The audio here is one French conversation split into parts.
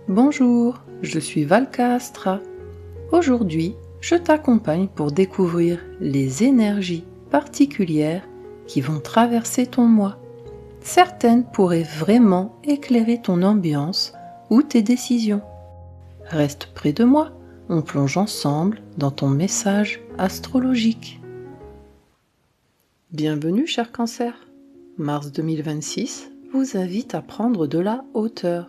Bonjour, je suis Valka Astra. Aujourd'hui, je t'accompagne pour découvrir les énergies particulières qui vont traverser ton moi. Certaines pourraient vraiment éclairer ton ambiance ou tes décisions. Reste près de moi, on plonge ensemble dans ton message astrologique. Bienvenue, cher Cancer. Mars 2026 vous invite à prendre de la hauteur,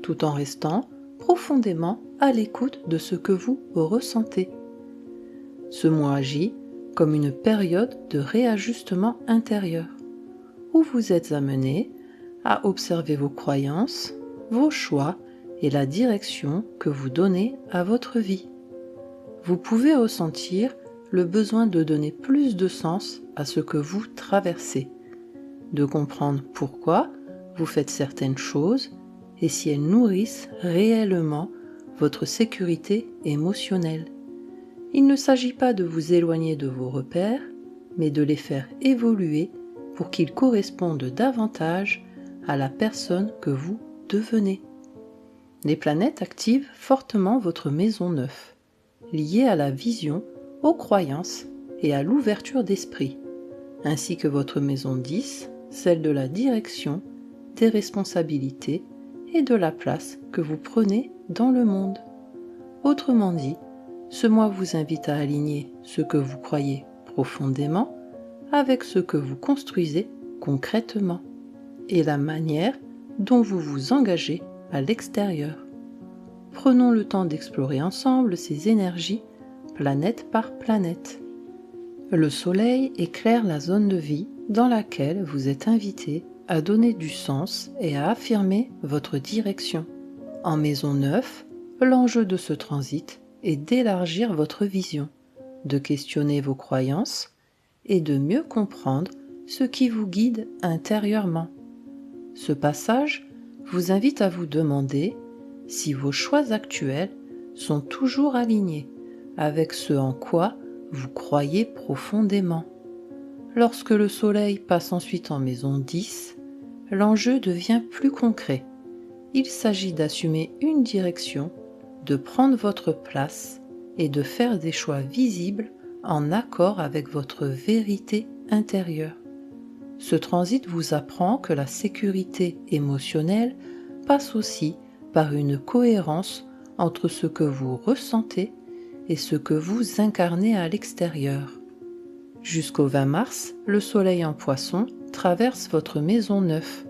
tout en restant profondément à l'écoute de ce que vous ressentez. Ce mois agit comme une période de réajustement intérieur, où vous êtes amené à observer vos croyances, vos choix et la direction que vous donnez à votre vie. Vous pouvez ressentir le besoin de donner plus de sens à ce que vous traversez, de comprendre pourquoi vous faites certaines choses et si elles nourrissent réellement votre sécurité émotionnelle. Il ne s'agit pas de vous éloigner de vos repères, mais de les faire évoluer pour qu'ils correspondent davantage à la personne que vous devenez. Les planètes activent fortement votre maison 9, liée à la vision, aux croyances et à l'ouverture d'esprit, ainsi que votre maison 10, celle de la direction, des responsabilités et de la place que vous prenez dans le monde. Autrement dit, ce mois vous invite à aligner ce que vous croyez profondément avec ce que vous construisez concrètement et la manière dont vous vous engagez à l'extérieur. Prenons le temps d'explorer ensemble ces énergies, planète par planète. Le Soleil éclaire la zone de vie dans laquelle vous êtes invité à donner du sens et à affirmer votre direction. En maison 9, l'enjeu de ce transit est d'élargir votre vision, de questionner vos croyances et de mieux comprendre ce qui vous guide intérieurement. Ce passage vous invite à vous demander si vos choix actuels sont toujours alignés avec ce en quoi vous croyez profondément. Lorsque le Soleil passe ensuite en maison 10, l'enjeu devient plus concret. Il s'agit d'assumer une direction, de prendre votre place et de faire des choix visibles en accord avec votre vérité intérieure. Ce transit vous apprend que la sécurité émotionnelle passe aussi par une cohérence entre ce que vous ressentez et ce que vous incarnez à l'extérieur. Jusqu'au 20 mars, le Soleil en Poisson traverse votre maison 9.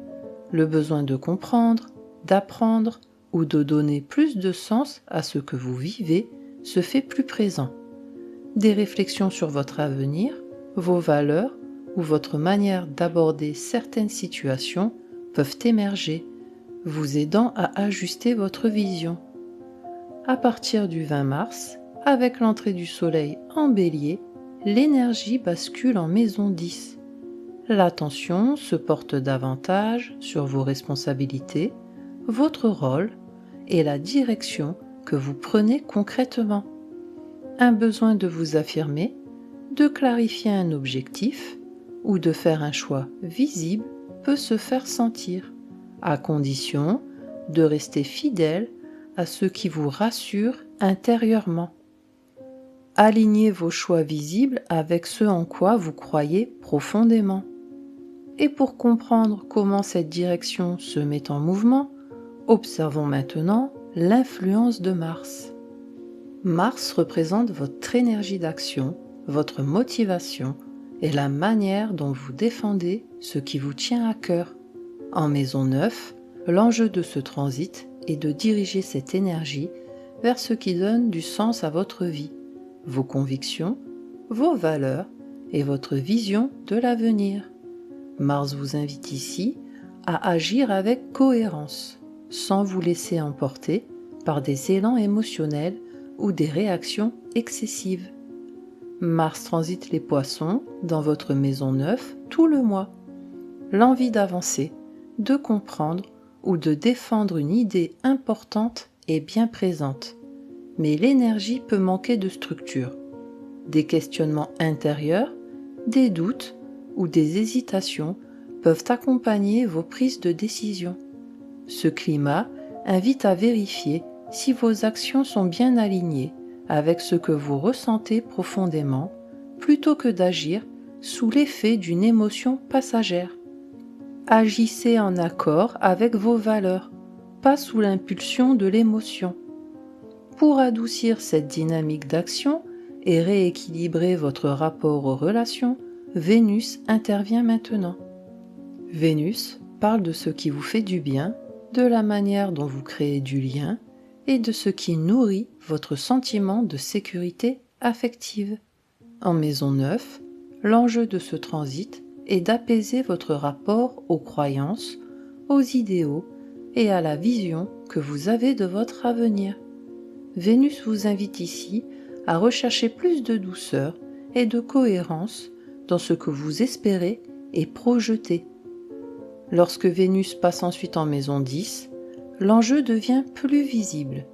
Le besoin de comprendre, d'apprendre ou de donner plus de sens à ce que vous vivez se fait plus présent. Des réflexions sur votre avenir, vos valeurs ou votre manière d'aborder certaines situations peuvent émerger, vous aidant à ajuster votre vision. À partir du 20 mars, avec l'entrée du Soleil en Bélier, l'énergie bascule en maison 10. L'attention se porte davantage sur vos responsabilités, votre rôle et la direction que vous prenez concrètement. Un besoin de vous affirmer, de clarifier un objectif ou de faire un choix visible peut se faire sentir, à condition de rester fidèle à ce qui vous rassure intérieurement. Alignez vos choix visibles avec ce en quoi vous croyez profondément. Et pour comprendre comment cette direction se met en mouvement, observons maintenant l'influence de Mars. Mars représente votre énergie d'action, votre motivation et la manière dont vous défendez ce qui vous tient à cœur. En maison 9, l'enjeu de ce transit est de diriger cette énergie vers ce qui donne du sens à votre vie, vos convictions, vos valeurs et votre vision de l'avenir. Mars vous invite ici à agir avec cohérence, sans vous laisser emporter par des élans émotionnels ou des réactions excessives. Mars transite les Poissons dans votre maison 9 tout le mois. L'envie d'avancer, de comprendre ou de défendre une idée importante est bien présente, mais l'énergie peut manquer de structure. Des questionnements intérieurs, des doutes ou des hésitations peuvent accompagner vos prises de décision. Ce climat invite à vérifier si vos actions sont bien alignées avec ce que vous ressentez profondément, plutôt que d'agir sous l'effet d'une émotion passagère. Agissez en accord avec vos valeurs, pas sous l'impulsion de l'émotion. Pour adoucir cette dynamique d'action et rééquilibrer votre rapport aux relations, Vénus intervient maintenant. Vénus parle de ce qui vous fait du bien, de la manière dont vous créez du lien et de ce qui nourrit votre sentiment de sécurité affective. En maison 9, l'enjeu de ce transit est d'apaiser votre rapport aux croyances, aux idéaux et à la vision que vous avez de votre avenir. Vénus vous invite ici à rechercher plus de douceur et de cohérence dans ce que vous espérez et projetez. Lorsque Vénus passe ensuite en maison 10, l'enjeu devient plus visible.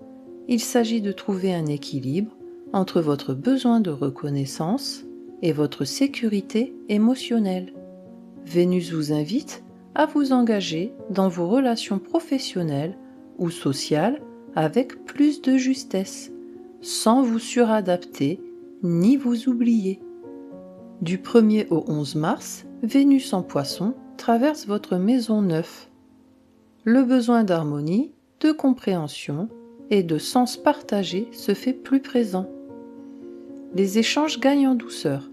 Il s'agit de trouver un équilibre entre votre besoin de reconnaissance et votre sécurité émotionnelle. Vénus vous invite à vous engager dans vos relations professionnelles ou sociales avec plus de justesse, sans vous suradapter ni vous oublier. Du 1er au 11 mars, Vénus en Poisson traverse votre maison 9. Le besoin d'harmonie, de compréhension et de sens partagé se fait plus présent. Les échanges gagnent en douceur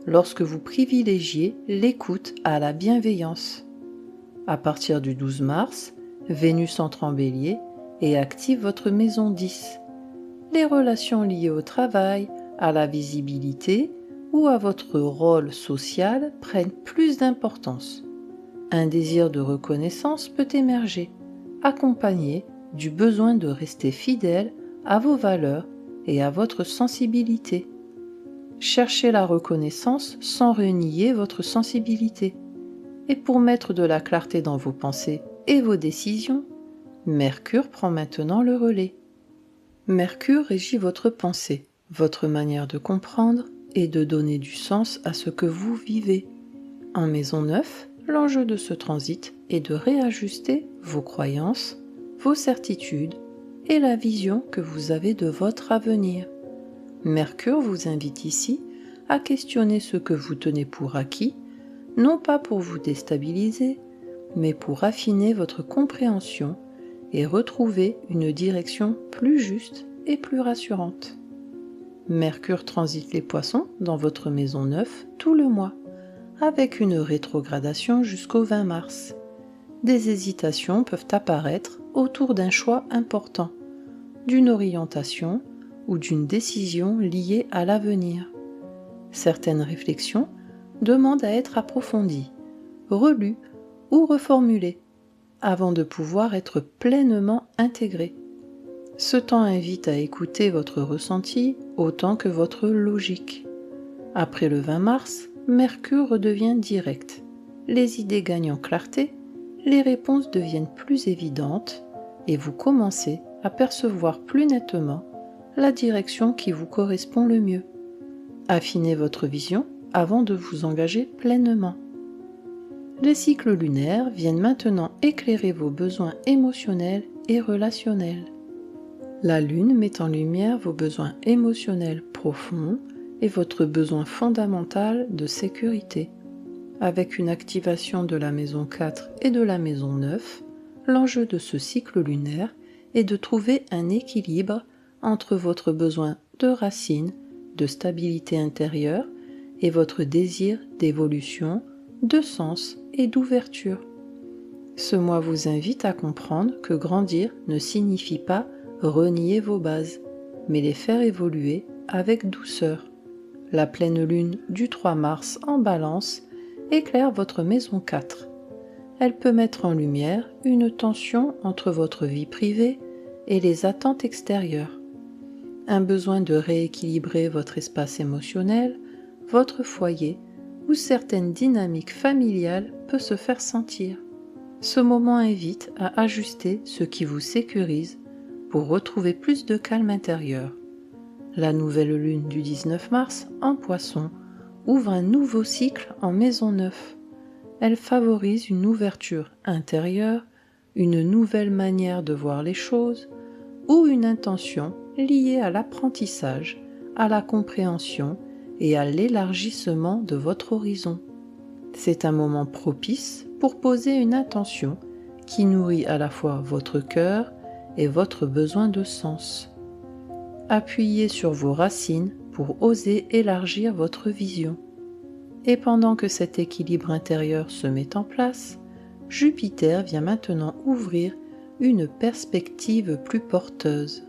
lorsque vous privilégiez l'écoute à la bienveillance. À partir du 12 mars, Vénus entre en Bélier et active votre maison 10. Les relations liées au travail, à la visibilité ou à votre rôle social prennent plus d'importance. Un désir de reconnaissance peut émerger, accompagné du besoin de rester fidèle à vos valeurs et à votre sensibilité. Cherchez la reconnaissance sans renier votre sensibilité. Et pour mettre de la clarté dans vos pensées et vos décisions, Mercure prend maintenant le relais. Mercure régit votre pensée, votre manière de comprendre et de donner du sens à ce que vous vivez. En maison 9, l'enjeu de ce transit est de réajuster vos croyances, vos certitudes et la vision que vous avez de votre avenir. Mercure vous invite ici à questionner ce que vous tenez pour acquis, non pas pour vous déstabiliser, mais pour affiner votre compréhension et retrouver une direction plus juste et plus rassurante. Mercure transite les Poissons dans votre maison 9 tout le mois, avec une rétrogradation jusqu'au 20 mars. Des hésitations peuvent apparaître autour d'un choix important, d'une orientation ou d'une décision liée à l'avenir. Certaines réflexions demandent à être approfondies, relues ou reformulées, avant de pouvoir être pleinement intégrées. Ce temps invite à écouter votre ressenti autant que votre logique. Après le 20 mars, Mercure redevient direct. Les idées gagnent en clarté, les réponses deviennent plus évidentes et vous commencez à percevoir plus nettement la direction qui vous correspond le mieux. Affinez votre vision avant de vous engager pleinement. Les cycles lunaires viennent maintenant éclairer vos besoins émotionnels et relationnels. La Lune met en lumière vos besoins émotionnels profonds et votre besoin fondamental de sécurité. Avec une activation de la maison 4 et de la maison 9, l'enjeu de ce cycle lunaire est de trouver un équilibre entre votre besoin de racine, de stabilité intérieure et votre désir d'évolution, de sens et d'ouverture. Ce mois vous invite à comprendre que grandir ne signifie pas renier vos bases, mais les faire évoluer avec douceur. La pleine lune du 3 mars en Balance éclaire votre maison 4. Elle peut mettre en lumière une tension entre votre vie privée et les attentes extérieures. Un besoin de rééquilibrer votre espace émotionnel, votre foyer ou certaines dynamiques familiales peut se faire sentir. Ce moment invite à ajuster ce qui vous sécurise pour retrouver plus de calme intérieur. La nouvelle lune du 19 mars en Poisson ouvre un nouveau cycle en maison 9. Elle favorise une ouverture intérieure, une nouvelle manière de voir les choses ou une intention liée à l'apprentissage, à la compréhension et à l'élargissement de votre horizon. C'est un moment propice pour poser une intention qui nourrit à la fois votre cœur et votre besoin de sens. Appuyez sur vos racines pour oser élargir votre vision. Et pendant que cet équilibre intérieur se met en place, Jupiter vient maintenant ouvrir une perspective plus porteuse.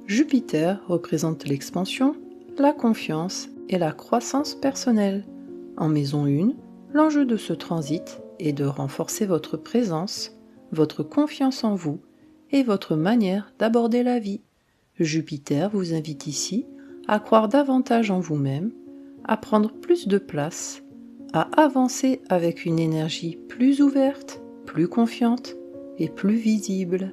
Jupiter représente l'expansion, la confiance et la croissance personnelle. En maison 1, l'enjeu de ce transit est de renforcer votre présence, votre confiance en vous et votre manière d'aborder la vie. Jupiter vous invite ici à croire davantage en vous-même, à prendre plus de place, à avancer avec une énergie plus ouverte, plus confiante et plus visible.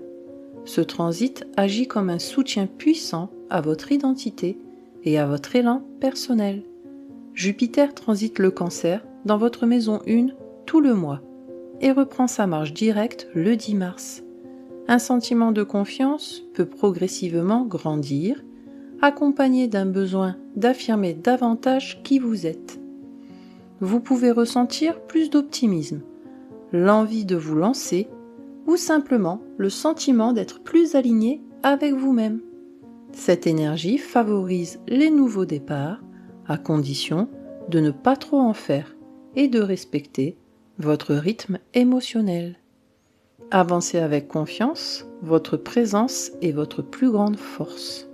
Ce transit agit comme un soutien puissant à votre identité et à votre élan personnel. Jupiter transite le Cancer dans votre maison 1 tout le mois et reprend sa marche directe le 10 mars. Un sentiment de confiance peut progressivement grandir, accompagné d'un besoin d'affirmer davantage qui vous êtes. Vous pouvez ressentir plus d'optimisme, l'envie de vous lancer ou simplement le sentiment d'être plus aligné avec vous-même. Cette énergie favorise les nouveaux départs, à condition de ne pas trop en faire et de respecter votre rythme émotionnel. Avancez avec confiance, votre présence est votre plus grande force.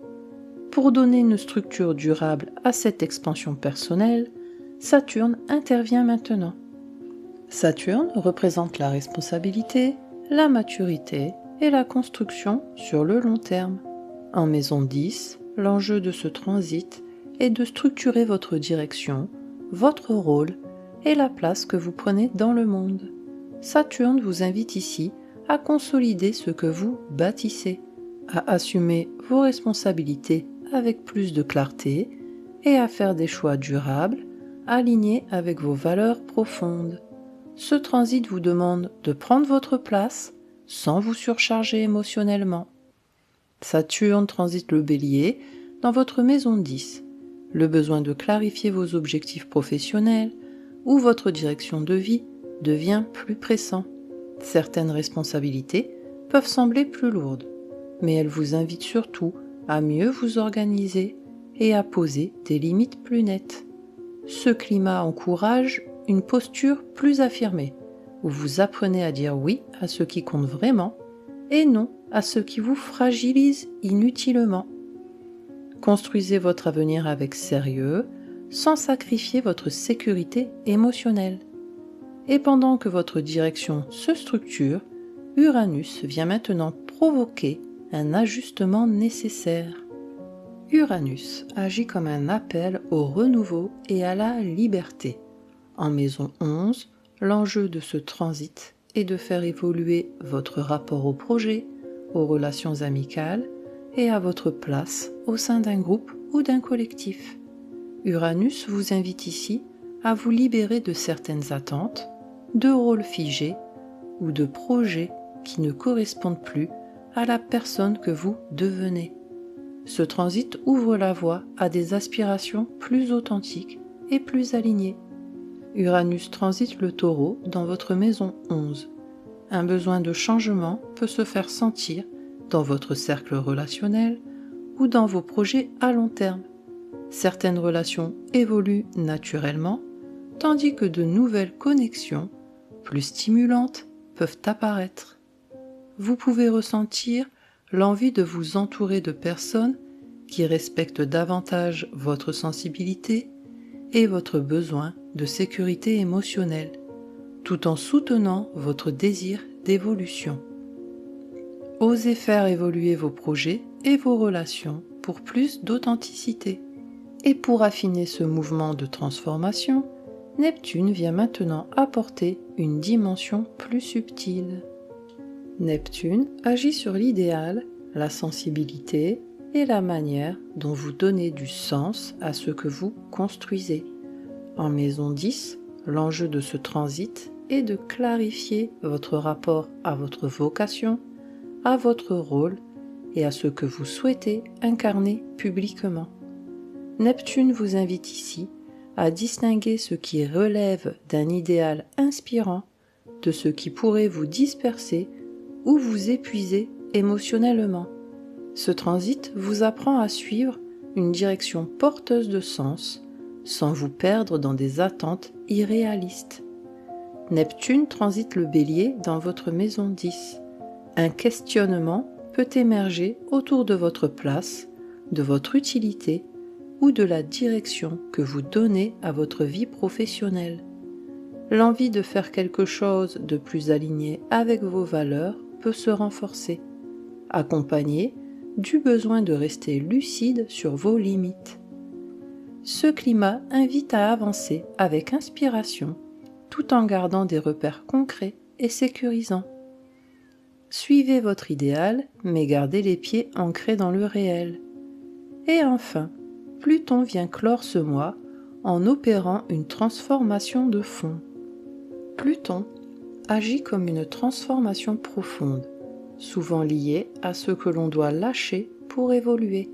Pour donner une structure durable à cette expansion personnelle, Saturne intervient maintenant. Saturne représente la responsabilité, la maturité et la construction sur le long terme. En maison 10, l'enjeu de ce transit est de structurer votre direction, votre rôle et la place que vous prenez dans le monde. Saturne vous invite ici à consolider ce que vous bâtissez, à assumer vos responsabilités avec plus de clarté et à faire des choix durables, alignés avec vos valeurs profondes. Ce transit vous demande de prendre votre place sans vous surcharger émotionnellement. Saturne transite le Bélier dans votre maison 10. Le besoin de clarifier vos objectifs professionnels ou votre direction de vie devient plus pressant. Certaines responsabilités peuvent sembler plus lourdes, mais elles vous invitent surtout à mieux vous organiser et à poser des limites plus nettes. Ce climat encourage une posture plus affirmée, où vous apprenez à dire oui à ce qui compte vraiment et non à ce qui vous fragilise inutilement. Construisez votre avenir avec sérieux, sans sacrifier votre sécurité émotionnelle. Et pendant que votre direction se structure, Uranus vient maintenant provoquer un ajustement nécessaire. Uranus agit comme un appel au renouveau et à la liberté. En maison 11, l'enjeu de ce transit est de faire évoluer votre rapport au projet, aux relations amicales et à votre place au sein d'un groupe ou d'un collectif. Uranus vous invite ici à vous libérer de certaines attentes, de rôles figés ou de projets qui ne correspondent plus à la personne que vous devenez. Ce transit ouvre la voie à des aspirations plus authentiques et plus alignées. Uranus transite le Taureau dans votre maison 11. Un besoin de changement peut se faire sentir dans votre cercle relationnel ou dans vos projets à long terme. Certaines relations évoluent naturellement, tandis que de nouvelles connexions, plus stimulantes, peuvent apparaître. Vous pouvez ressentir l'envie de vous entourer de personnes qui respectent davantage votre sensibilité et votre besoin de sécurité émotionnelle, tout en soutenant votre désir d'évolution. Osez faire évoluer vos projets et vos relations pour plus d'authenticité. Et pour affiner ce mouvement de transformation, Neptune vient maintenant apporter une dimension plus subtile. Neptune agit sur l'idéal, la sensibilité et la manière dont vous donnez du sens à ce que vous construisez. En maison 10, l'enjeu de ce transit et de clarifier votre rapport à votre vocation, à votre rôle et à ce que vous souhaitez incarner publiquement. Neptune vous invite ici à distinguer ce qui relève d'un idéal inspirant de ce qui pourrait vous disperser ou vous épuiser émotionnellement. Ce transit vous apprend à suivre une direction porteuse de sens sans vous perdre dans des attentes irréalistes. Neptune transite le Bélier dans votre maison 10. Un questionnement peut émerger autour de votre place, de votre utilité ou de la direction que vous donnez à votre vie professionnelle. L'envie de faire quelque chose de plus aligné avec vos valeurs peut se renforcer, accompagné du besoin de rester lucide sur vos limites. Ce climat invite à avancer avec inspiration tout en gardant des repères concrets et sécurisants. Suivez votre idéal, mais gardez les pieds ancrés dans le réel. Et enfin, Pluton vient clore ce mois en opérant une transformation de fond. Pluton agit comme une transformation profonde, souvent liée à ce que l'on doit lâcher pour évoluer.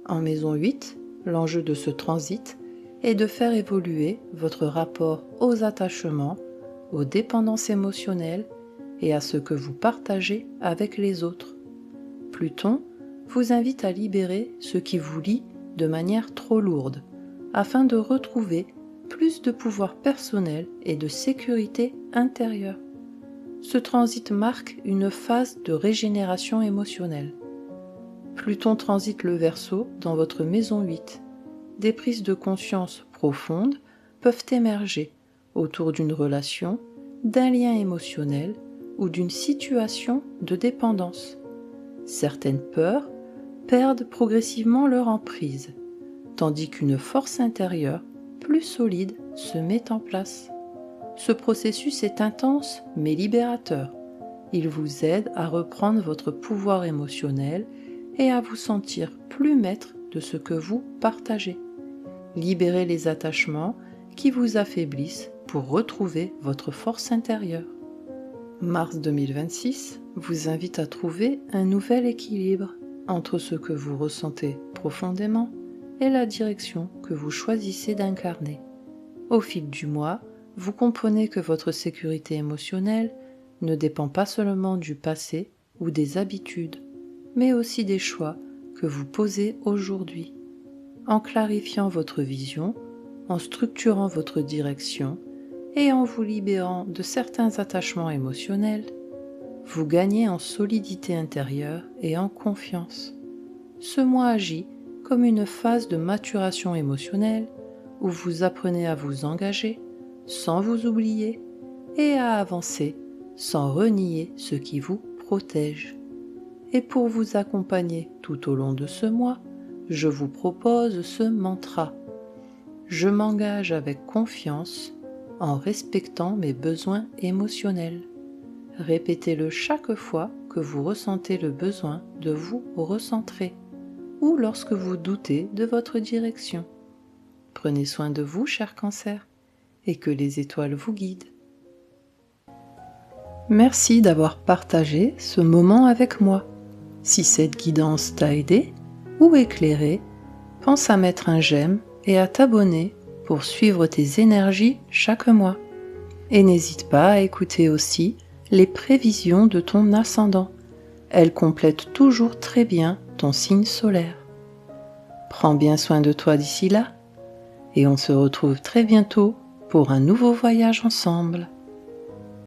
En maison 8, l'enjeu de ce transit est de faire évoluer votre rapport aux attachements, aux dépendances émotionnelles et à ce que vous partagez avec les autres. Pluton vous invite à libérer ce qui vous lie de manière trop lourde, afin de retrouver plus de pouvoir personnel et de sécurité intérieure. Ce transit marque une phase de régénération émotionnelle. Pluton transite le Verseau dans votre maison 8. Des prises de conscience profondes peuvent émerger autour d'une relation, d'un lien émotionnel ou d'une situation de dépendance. Certaines peurs perdent progressivement leur emprise, tandis qu'une force intérieure plus solide se met en place. Ce processus est intense mais libérateur. Il vous aide à reprendre votre pouvoir émotionnel et à vous sentir plus maître de ce que vous partagez. Libérez les attachements qui vous affaiblissent pour retrouver votre force intérieure. Mars 2026 vous invite à trouver un nouvel équilibre entre ce que vous ressentez profondément et la direction que vous choisissez d'incarner. Au fil du mois, vous comprenez que votre sécurité émotionnelle ne dépend pas seulement du passé ou des habitudes, mais aussi des choix que vous posez aujourd'hui. En clarifiant votre vision, en structurant votre direction et en vous libérant de certains attachements émotionnels, vous gagnez en solidité intérieure et en confiance. Ce mois agit comme une phase de maturation émotionnelle où vous apprenez à vous engager sans vous oublier et à avancer sans renier ce qui vous protège. Et pour vous accompagner tout au long de ce mois, je vous propose ce mantra. Je m'engage avec confiance en respectant mes besoins émotionnels. Répétez-le chaque fois que vous ressentez le besoin de vous recentrer ou lorsque vous doutez de votre direction. Prenez soin de vous, cher Cancer, et que les étoiles vous guident. Merci d'avoir partagé ce moment avec moi. Si cette guidance t'a aidé ou éclairé, pense à mettre un j'aime et à t'abonner pour suivre tes énergies chaque mois. Et n'hésite pas à écouter aussi les prévisions de ton ascendant. Elles complètent toujours très bien ton signe solaire. Prends bien soin de toi d'ici là, et on se retrouve très bientôt pour un nouveau voyage ensemble.